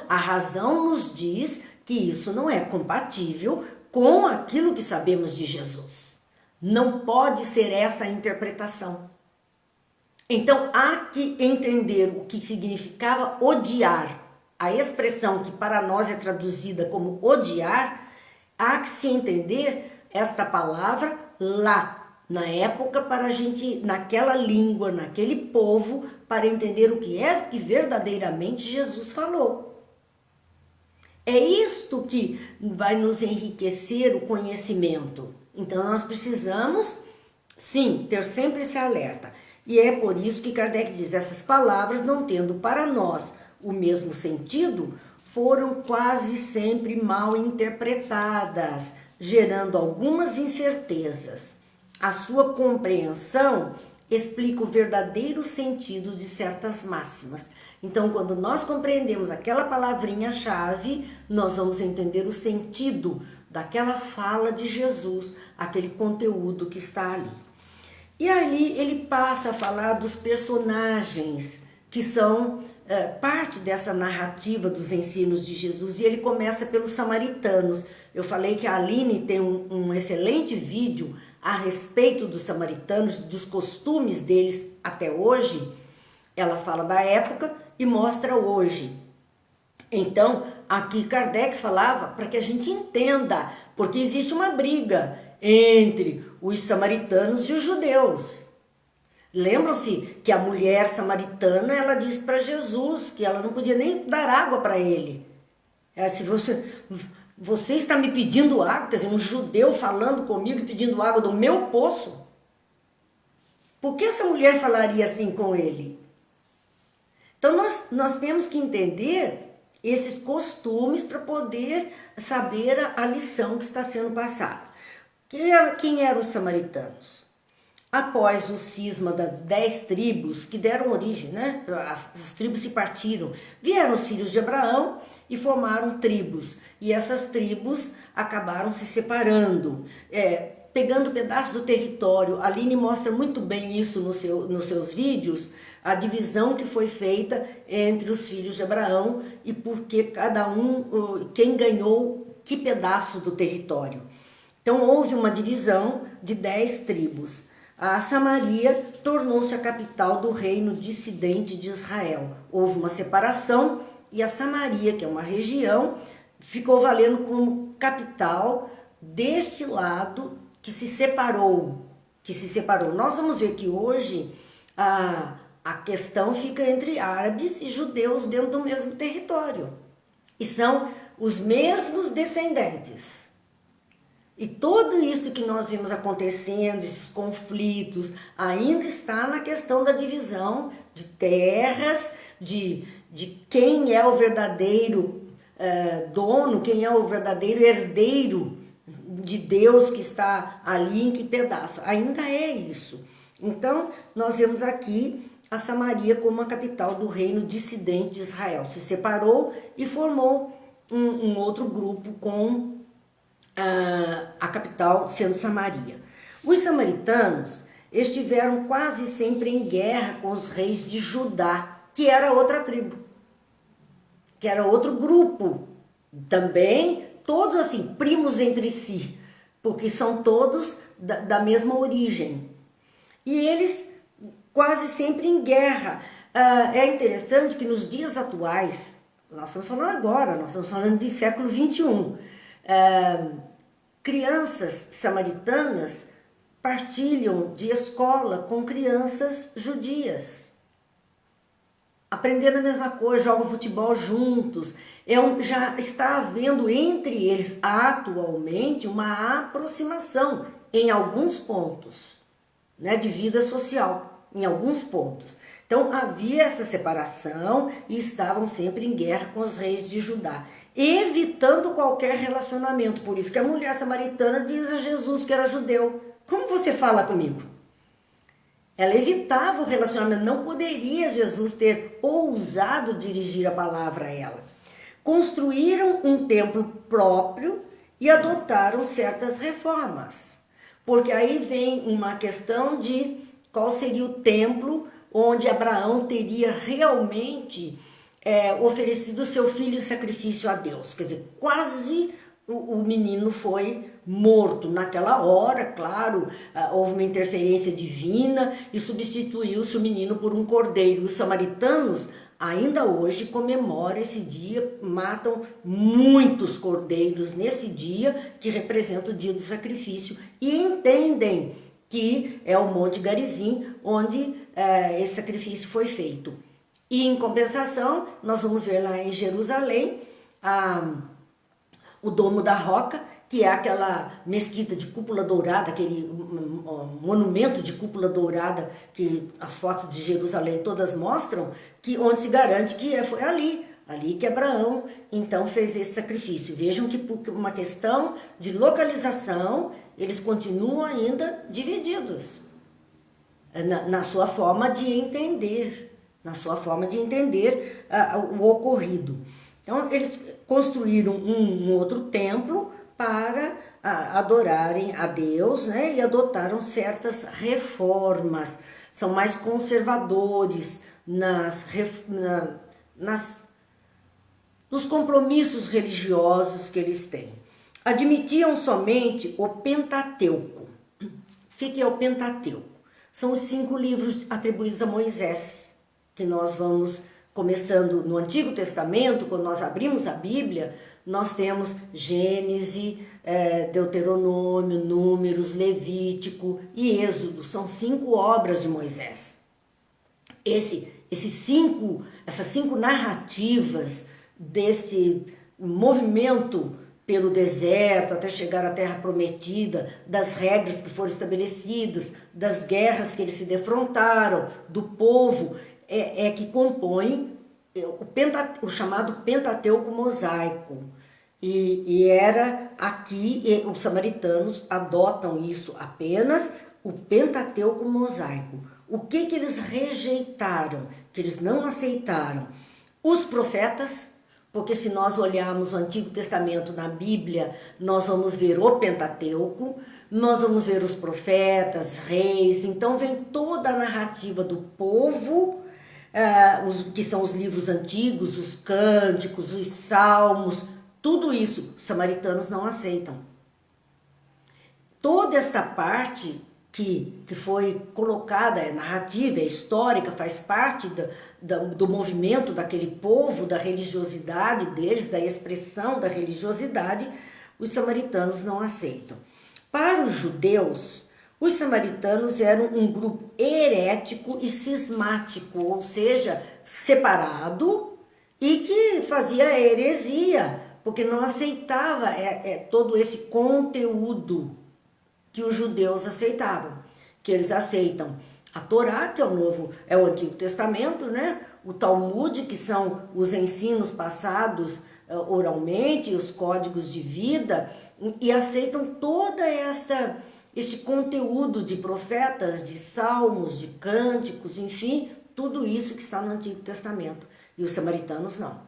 A razão nos diz que isso não é compatível com aquilo que sabemos de Jesus. Não pode ser essa a interpretação. Então, há que entender o que significava odiar. A expressão que para nós é traduzida como odiar, há que se entender esta palavra lá, na época, para a gente, naquela língua, naquele povo, para entender o que é que verdadeiramente Jesus falou. É isto que vai nos enriquecer o conhecimento. Então, nós precisamos, sim, ter sempre esse alerta. E é por isso que Kardec diz, essas palavras, não tendo para nós o mesmo sentido, foram quase sempre mal interpretadas, gerando algumas incertezas. A sua compreensão explica o verdadeiro sentido de certas máximas. Então, quando nós compreendemos aquela palavrinha-chave, nós vamos entender o sentido daquela fala de Jesus, aquele conteúdo que está ali. E ali ele passa a falar dos personagens que são parte dessa narrativa dos ensinos de Jesus, e ele começa pelos samaritanos. Eu falei que a Aline tem um excelente vídeo a respeito dos samaritanos, dos costumes deles até hoje. Ela fala da época e mostra hoje. Então, aqui Kardec falava para que a gente entenda, porque existe uma briga entre os samaritanos e os judeus. Lembram-se que a mulher samaritana, ela disse para Jesus que ela não podia nem dar água para ele. Se você está me pedindo água, quer dizer, um judeu falando comigo e pedindo água do meu poço? Por que essa mulher falaria assim com ele? Então nós temos que entender esses costumes para poder saber a lição que está sendo passada. Quem eram os samaritanos? Após o cisma das 10 tribos que deram origem, né? As tribos se partiram, vieram os filhos de Abraão e formaram tribos. E essas tribos acabaram se separando, pegando pedaços do território. A Aline mostra muito bem isso nos seus vídeos, a divisão que foi feita entre os filhos de Abraão e porque cada um, quem ganhou que pedaço do território. Então houve uma divisão de 10 tribos. A Samaria tornou-se a capital do reino dissidente de Israel. Houve uma separação e a Samaria, que é uma região, ficou valendo como capital deste lado que se separou. Nós vamos ver que hoje a questão fica entre árabes e judeus dentro do mesmo território. E são os mesmos descendentes. E tudo isso que nós vimos acontecendo, esses conflitos, ainda está na questão da divisão de terras, de de quem é o verdadeiro dono, quem é o verdadeiro herdeiro de Deus que está ali em que pedaço. Ainda é isso. Então, nós vemos aqui a Samaria como a capital do reino dissidente de Israel. Se separou e formou um outro grupo com a capital sendo Samaria. Os samaritanos estiveram quase sempre em guerra com os reis de Judá, que era outra tribo, que era outro grupo, também todos assim, primos entre si, porque são todos da mesma origem. E eles quase sempre em guerra. É interessante que nos dias atuais, nós estamos falando agora, nós estamos falando de século 21, crianças samaritanas partilham de escola com crianças judias, aprendendo a mesma coisa, jogam futebol juntos. Já está havendo entre eles atualmente uma aproximação em alguns pontos, né, de vida social, em alguns pontos. Então havia essa separação e estavam sempre em guerra com os reis de Judá, evitando qualquer relacionamento. Por isso que a mulher samaritana diz a Jesus que era judeu: como você fala comigo? Ela evitava o relacionamento, não poderia Jesus ter ousado dirigir a palavra a ela. Construíram um templo próprio e adotaram certas reformas. Porque aí vem uma questão de qual seria o templo onde Abraão teria realmente oferecido seu filho em sacrifício a Deus. Quer dizer, quase o menino foi morto. Naquela hora, claro, houve uma interferência divina e substituiu-se o menino por um cordeiro. Os samaritanos ainda hoje comemoram esse dia, matam muitos cordeiros nesse dia, que representa o dia do sacrifício, e entendem que é o Monte Garizim, onde esse sacrifício foi feito. E em compensação, nós vamos ver lá em Jerusalém o Domo da Roca, que é aquela mesquita de cúpula dourada, aquele monumento de cúpula dourada que as fotos de Jerusalém todas mostram, onde se garante que foi ali que Abraão então fez esse sacrifício. Vejam que por uma questão de localização, eles continuam ainda divididos na sua forma de entender, o ocorrido. Então, eles construíram um outro templo para adorarem a Deus, né? E adotaram certas reformas, são mais conservadores nos compromissos religiosos que eles têm. Admitiam somente o Pentateuco. O que é o Pentateuco? São os 5 livros atribuídos a Moisés, que nós vamos começando no Antigo Testamento. Quando nós abrimos a Bíblia, nós temos Gênesis, Deuteronômio, Números, Levítico e Êxodo. São 5 obras de Moisés. Essas 5 narrativas desse movimento pelo deserto até chegar à Terra Prometida, das regras que foram estabelecidas, das guerras que eles se defrontaram, do povo, que compõem o chamado Pentateuco mosaico. E era aqui, os samaritanos adotam isso apenas, o Pentateuco mosaico. O que eles rejeitaram, que eles não aceitaram? Os profetas, porque se nós olharmos o Antigo Testamento na Bíblia, nós vamos ver o Pentateuco, nós vamos ver os profetas, reis, então vem toda a narrativa do povo, que são os livros antigos, os cânticos, os salmos, tudo isso os samaritanos não aceitam. Toda esta parte que foi colocada, é narrativa, é histórica, faz parte do movimento daquele povo, da religiosidade deles, da expressão da religiosidade, os samaritanos não aceitam. Para os judeus, os samaritanos eram um grupo herético e cismático, ou seja, separado, e que fazia heresia, porque não aceitava todo esse conteúdo que os judeus aceitavam, que eles aceitam A Torá, que é o Antigo Testamento, né? O Talmud, que são os ensinos passados oralmente, os códigos de vida, e aceitam toda este conteúdo de profetas, de salmos, de cânticos, enfim, tudo isso que está no Antigo Testamento. E os samaritanos não.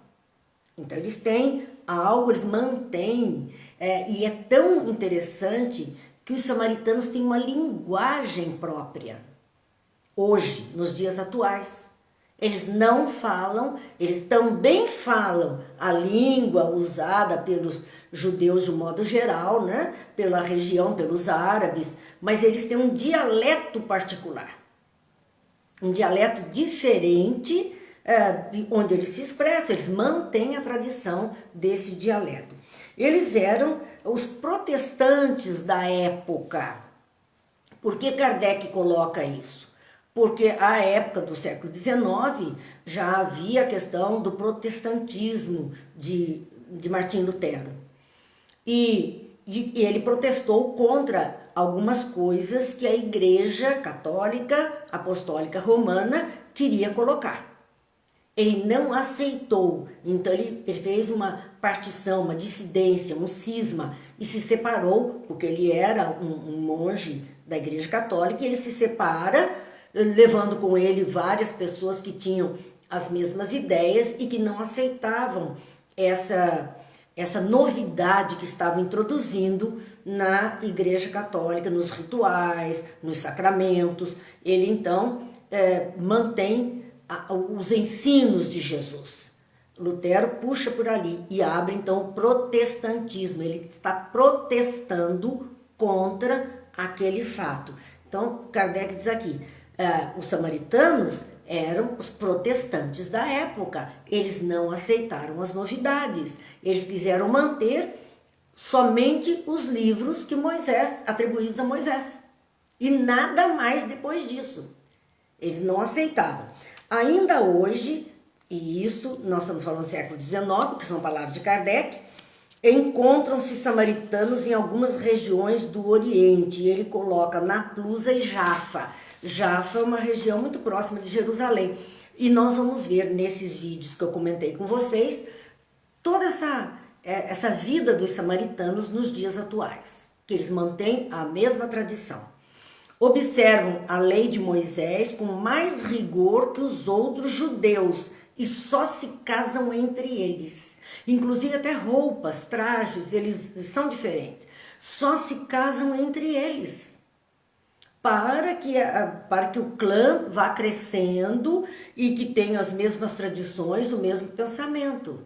Então eles têm algo, eles mantêm, e é tão interessante que os samaritanos têm uma linguagem própria. Hoje, nos dias atuais, eles não falam, eles também falam a língua usada pelos judeus de um modo geral, né? Pela região, pelos árabes, mas eles têm um dialeto particular, um dialeto diferente, onde eles se expressam, eles mantêm a tradição desse dialeto. Eles eram os protestantes da época. Por que Kardec coloca isso? Porque à época do século XIX já havia a questão do protestantismo de Martim Lutero. E ele protestou contra algumas coisas que a Igreja Católica Apostólica Romana queria colocar. Ele não aceitou, então ele fez uma partição, uma dissidência, um cisma e se separou, porque ele era um monge da Igreja Católica, e ele se separa, levando com ele várias pessoas que tinham as mesmas ideias e que não aceitavam essa novidade que estavam introduzindo na Igreja Católica, nos rituais, nos sacramentos. Ele então mantém os ensinos de Jesus. Lutero puxa por ali e abre então o protestantismo. Ele está protestando contra aquele fato. Então Kardec diz aqui, os samaritanos eram os protestantes da época. Eles não aceitaram as novidades. Eles quiseram manter somente os livros que Moisés, atribuídos a Moisés. E nada mais depois disso. Eles não aceitavam. Ainda hoje, e isso nós estamos falando do século XIX, que são palavras de Kardec, encontram-se samaritanos em algumas regiões do Oriente. E ele coloca Naplusa e Jafa. Jafa é uma região muito próxima de Jerusalém. E nós vamos ver nesses vídeos que eu comentei com vocês toda essa vida dos samaritanos nos dias atuais, que eles mantêm a mesma tradição. Observam a lei de Moisés com mais rigor que os outros judeus e só se casam entre eles. Inclusive até roupas, trajes, eles são diferentes. Só se casam entre eles. Para que o clã vá crescendo e que tenha as mesmas tradições, o mesmo pensamento.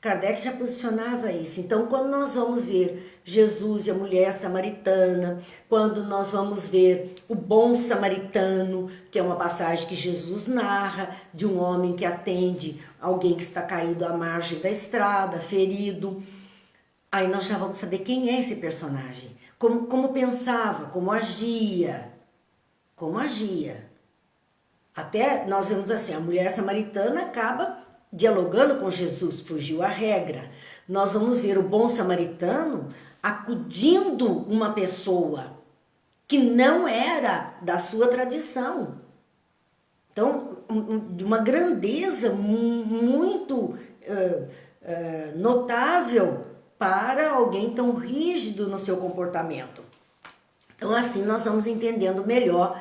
Kardec já posicionava isso. Então, quando nós vamos ver Jesus e a mulher samaritana, quando nós vamos ver o bom samaritano, que é uma passagem que Jesus narra, de um homem que atende alguém que está caído à margem da estrada, ferido, aí nós já vamos saber quem é esse personagem, como pensava, como agia. Até nós vemos assim, a mulher samaritana acaba dialogando com Jesus, fugiu à regra. Nós vamos ver o bom samaritano acudindo uma pessoa que não era da sua tradição. Então, de uma grandeza muito notável para alguém tão rígido no seu comportamento. Então, assim nós vamos entendendo melhor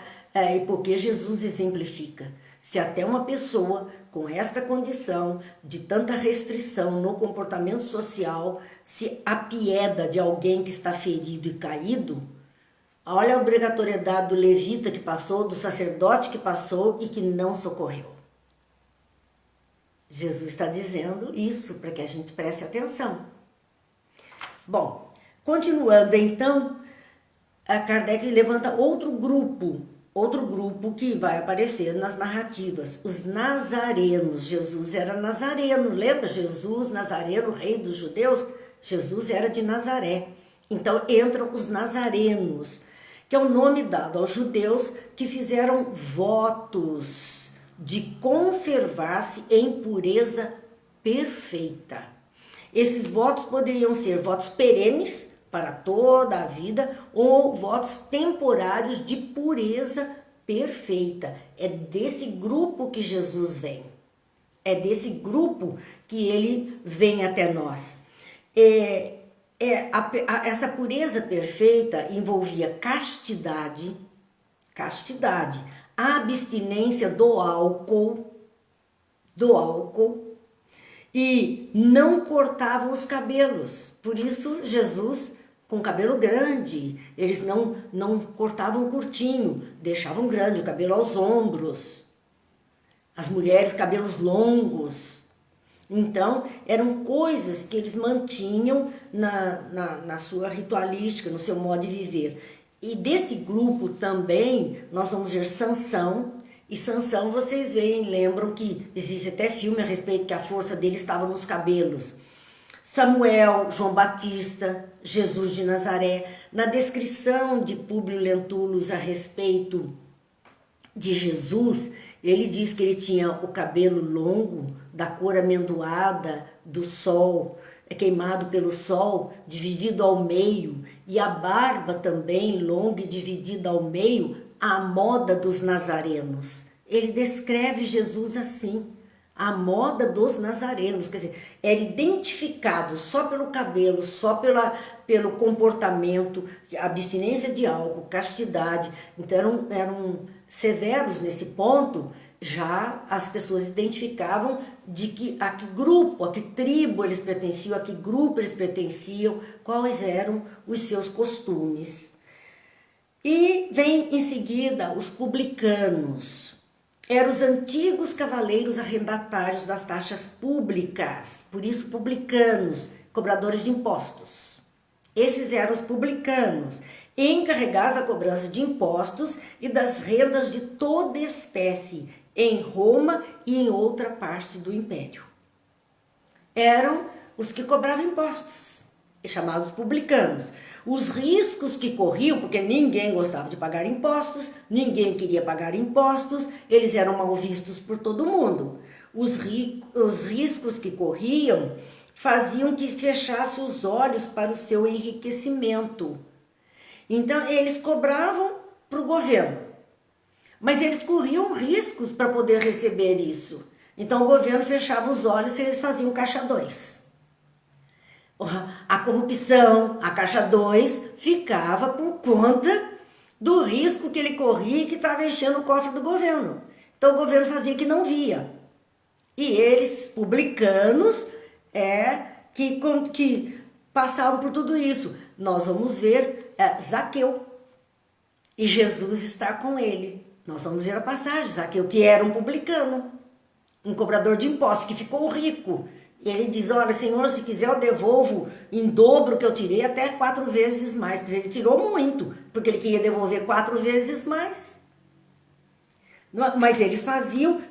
porque Jesus exemplifica. Se até uma pessoa com esta condição de tanta restrição no comportamento social se apieda de alguém que está ferido e caído, olha a obrigatoriedade do levita que passou, do sacerdote que passou e que não socorreu. Jesus está dizendo isso para que a gente preste atenção. Bom, continuando então, a Kardec levanta outro grupo que vai aparecer nas narrativas, os nazarenos. Jesus era nazareno, lembra? Jesus, Nazareno, rei dos judeus, Jesus era de Nazaré. Então entram os nazarenos, que é o nome dado aos judeus que fizeram votos de conservar-se em pureza perfeita. Esses votos poderiam ser votos perenes, para toda a vida, ou votos temporários de pureza perfeita. É desse grupo que Jesus vem. É desse grupo que ele vem até nós. Essa pureza perfeita envolvia castidade, a abstinência do álcool, e não cortavam os cabelos. Por isso Jesus, com cabelo grande, eles não cortavam curtinho, deixavam grande o cabelo aos ombros. As mulheres, cabelos longos. Então, eram coisas que eles mantinham na sua ritualística, no seu modo de viver. E desse grupo também, nós vamos ver Sansão. E Sansão, vocês veem, lembram que existe até filme a respeito que a força dele estava nos cabelos. Samuel, João Batista, Jesus de Nazaré. Na descrição de Públio Lentulus a respeito de Jesus, ele diz que ele tinha o cabelo longo, da cor amendoada do sol, queimado pelo sol, dividido ao meio, e a barba também longa e dividida ao meio, à moda dos nazarenos. Ele descreve Jesus assim, a moda dos nazarenos, quer dizer, era identificado só pelo cabelo, só pelo comportamento, abstinência de álcool, castidade. Então eram severos nesse ponto. Já as pessoas identificavam a que grupo, a que tribo eles pertenciam, a que grupo eles pertenciam, quais eram os seus costumes. E vem em seguida os publicanos. Eram os antigos cavaleiros arrendatários das taxas públicas, por isso publicanos, cobradores de impostos. Esses eram os publicanos, encarregados da cobrança de impostos e das rendas de toda espécie em Roma e em outra parte do império. Eram os que cobravam impostos, chamados publicanos. Os riscos que corriam, porque ninguém gostava de pagar impostos, ninguém queria pagar impostos, eles eram mal vistos por todo mundo. Os riscos que corriam faziam que fechasse os olhos para o seu enriquecimento. Então, eles cobravam para o governo, mas eles corriam riscos para poder receber isso. Então, o governo fechava os olhos e eles faziam caixa 2. A corrupção, a caixa 2, ficava por conta do risco que ele corria e que estava enchendo o cofre do governo. Então, o governo fazia que não via. E eles, publicanos, que passavam por tudo isso. Nós vamos ver Zaqueu e Jesus estar com ele. Nós vamos ver a passagem, Zaqueu, que era um publicano, um cobrador de impostos, que ficou rico. E ele diz, olha, Senhor, se quiser eu devolvo em dobro que eu tirei, até 4 vezes mais. Quer dizer, ele tirou muito, porque ele queria devolver 4 vezes mais. Mas eles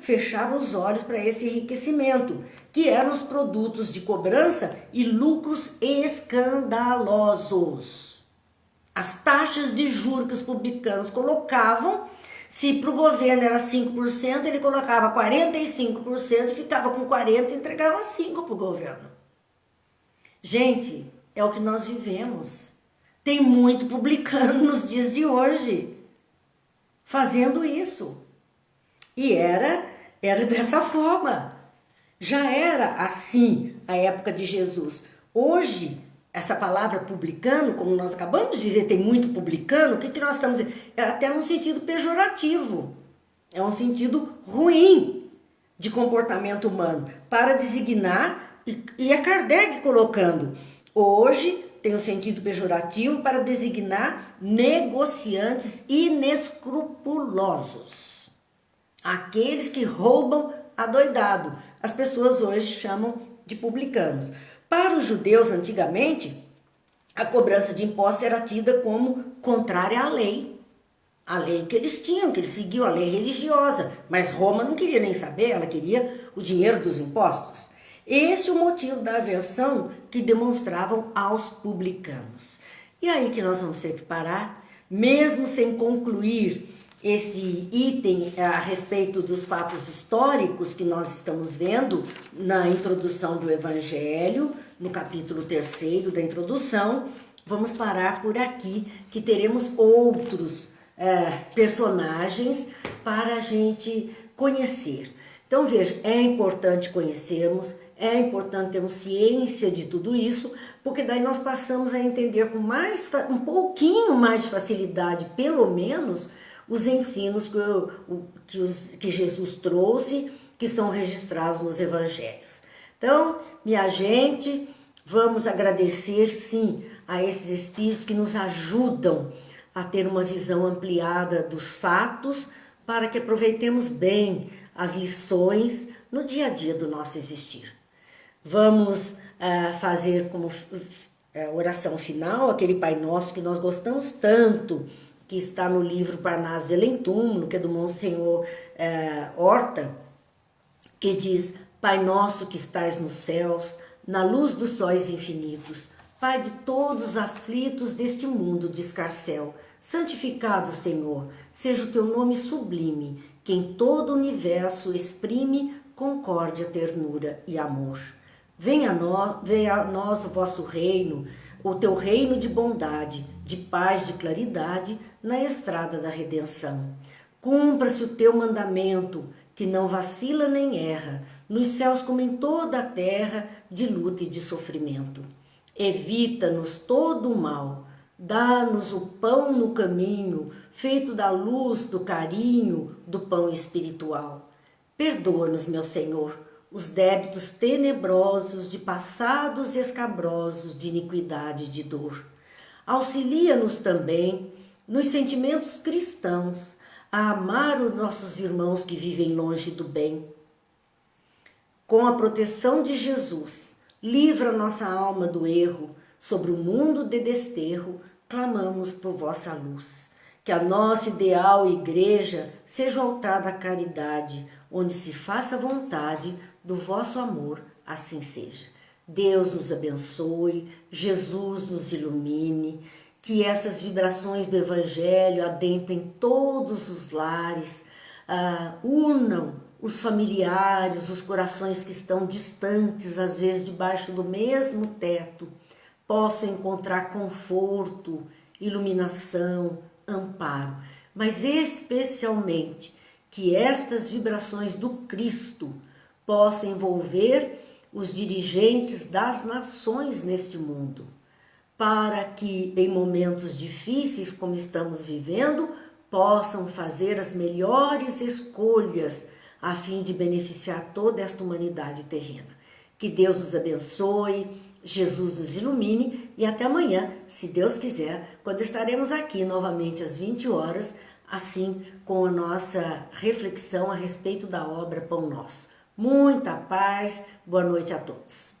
fechavam os olhos para esse enriquecimento, que eram os produtos de cobrança e lucros escandalosos. As taxas de juros que os publicanos colocavam, se para o governo era 5%, ele colocava 45%, ficava com 40% e entregava 5% para o governo. Gente, é o que nós vivemos. Tem muito publicano nos dias de hoje fazendo isso. E era dessa forma. Já era assim a época de Jesus. Hoje, essa palavra publicano, como nós acabamos de dizer, tem muito publicano, o que nós estamos dizendo? É até um sentido pejorativo. É um sentido ruim de comportamento humano, para designar, e é Kardec colocando, hoje tem um sentido pejorativo para designar negociantes inescrupulosos. Aqueles que roubam adoidado. As pessoas hoje chamam de publicanos. Para os judeus, antigamente, a cobrança de impostos era tida como contrária à lei. A lei que eles tinham, que eles seguiam, a lei religiosa. Mas Roma não queria nem saber, ela queria o dinheiro dos impostos. Esse é o motivo da aversão que demonstravam aos publicanos. E aí que nós vamos ter que parar, mesmo sem concluir esse item a respeito dos fatos históricos que nós estamos vendo na introdução do Evangelho, no capítulo 3º da introdução. Vamos parar por aqui, que teremos outros personagens para a gente conhecer. Então veja, é importante conhecermos, é importante termos ciência de tudo isso, porque daí nós passamos a entender com um pouquinho mais de facilidade, pelo menos, os ensinos que Jesus trouxe, que são registrados nos evangelhos. Então, minha gente, vamos agradecer sim a esses espíritos que nos ajudam a ter uma visão ampliada dos fatos, para que aproveitemos bem as lições no dia a dia do nosso existir. Vamos fazer como oração final aquele Pai Nosso que nós gostamos tanto, que está no livro Parnaso de Além-Túmulo, que é do Monsenhor Horta, que diz: Pai nosso que estais nos céus, na luz dos sóis infinitos, Pai de todos os aflitos deste mundo de escarcéu, santificado, Senhor, seja o teu nome sublime, que em todo o universo exprime concórdia, ternura e amor. Venha a nós o vosso reino, o teu reino de bondade, de paz, de claridade, na estrada da redenção. Cumpra-se o teu mandamento, que não vacila nem erra, nos céus como em toda a terra, de luta e de sofrimento. Evita-nos todo o mal, dá-nos o pão no caminho, feito da luz, do carinho, do pão espiritual. Perdoa-nos, meu Senhor, os débitos tenebrosos de passados escabrosos de iniquidade e de dor. Auxilia-nos também nos sentimentos cristãos a amar os nossos irmãos que vivem longe do bem. Com a proteção de Jesus, livra nossa alma do erro, sobre o mundo de desterro, clamamos por vossa luz. Que a nossa ideal igreja seja o altar da caridade, onde se faça vontade do vosso amor, assim seja. Deus nos abençoe, Jesus nos ilumine, que essas vibrações do Evangelho adentrem todos os lares, unam os familiares, os corações que estão distantes, às vezes debaixo do mesmo teto, possam encontrar conforto, iluminação, amparo, mas especialmente que estas vibrações do Cristo possam envolver os dirigentes das nações neste mundo, para que em momentos difíceis como estamos vivendo, possam fazer as melhores escolhas a fim de beneficiar toda esta humanidade terrena. Que Deus nos abençoe, Jesus nos ilumine e até amanhã, se Deus quiser, quando estaremos aqui novamente às 20 horas, assim com a nossa reflexão a respeito da obra Pão Nosso. Muita paz, boa noite a todos.